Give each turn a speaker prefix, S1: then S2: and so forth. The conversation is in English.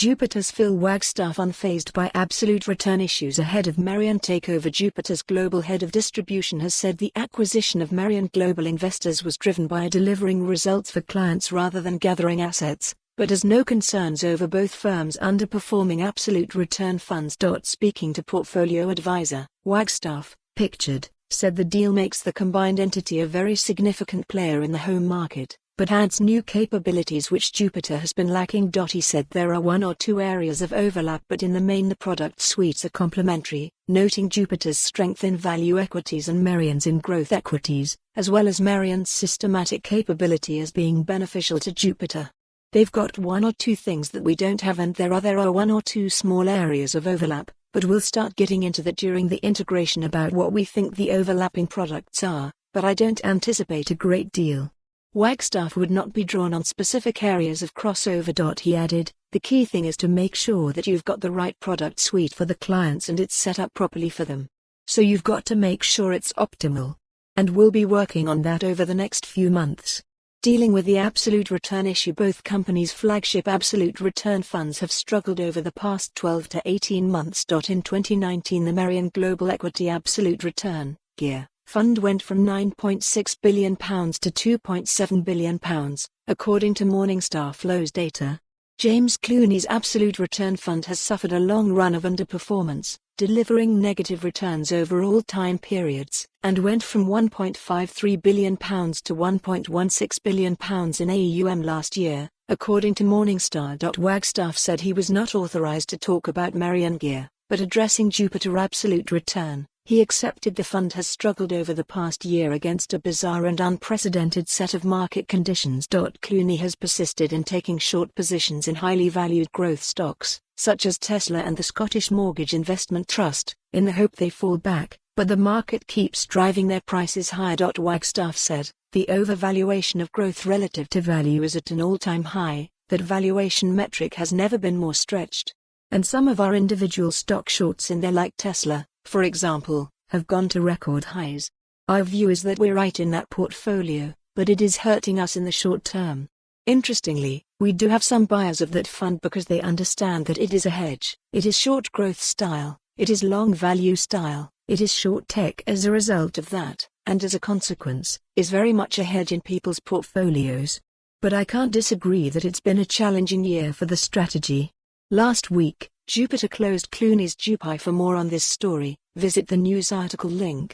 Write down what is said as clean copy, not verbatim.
S1: Jupiter's Phil Wagstaff unfazed by absolute return issues ahead of Merian takeover. Jupiter's global head of distribution has said the acquisition of Merian Global Investors was driven by delivering results for clients rather than gathering assets, but has no concerns over both firms' underperforming absolute return funds. Speaking to portfolio advisor, Wagstaff, pictured, said the deal makes the combined entity a very significant player in the home market, but adds new capabilities which Jupiter has been lacking. He said there are one or two areas of overlap, but in the main the product suites are complementary, noting Jupiter's strength in value equities and Merian's in growth equities, as well as Merian's systematic capability as being beneficial to Jupiter. They've got one or two things that we don't have, and there are one or two small areas of overlap, but we'll start getting into that during the integration about what we think the overlapping products are, but I don't anticipate a great deal. Wagstaff would not be drawn on specific areas of crossover. He added, the key thing is to make sure that you've got the right product suite for the clients and it's set up properly for them. So you've got to make sure it's optimal. And we'll be working on that over the next few months. Dealing with the absolute return issue, both companies' flagship absolute return funds have struggled over the past 12 to 18 months. In 2019, the Merian Global Equity Absolute Return (GEAR) fund went from £9.6 billion to £2.7 billion, according to Morningstar flows data. James Clunie's absolute return fund has suffered a long run of underperformance, delivering negative returns over all time periods, and went from £1.53 billion to £1.16 billion in AUM last year, according to Morningstar. Wagstaff said he was not authorized to talk about Merian GEAR, but addressing Jupiter Absolute Return, he accepted the fund has struggled over the past year against a bizarre and unprecedented set of market conditions. Clunie has persisted in taking short positions in highly valued growth stocks, such as Tesla and the Scottish Mortgage Investment Trust, in the hope they fall back, but the market keeps driving their prices higher. Wagstaff said, the overvaluation of growth relative to value is at an all-time high, that valuation metric has never been more stretched. And some of our individual stock shorts in there, like Tesla, for example, have gone to record highs. Our view is that we're right in that portfolio, but it is hurting us in the short term. Interestingly, we do have some buyers of that fund because they understand that it is a hedge. It is short growth style, it is long value style, it is short tech as a result of that, and as a consequence, is very much a hedge in people's portfolios. But I can't disagree that it's been a challenging year for the strategy. Last week, Jupiter closed Clunie's Jupi. For more on this story, visit the news article link.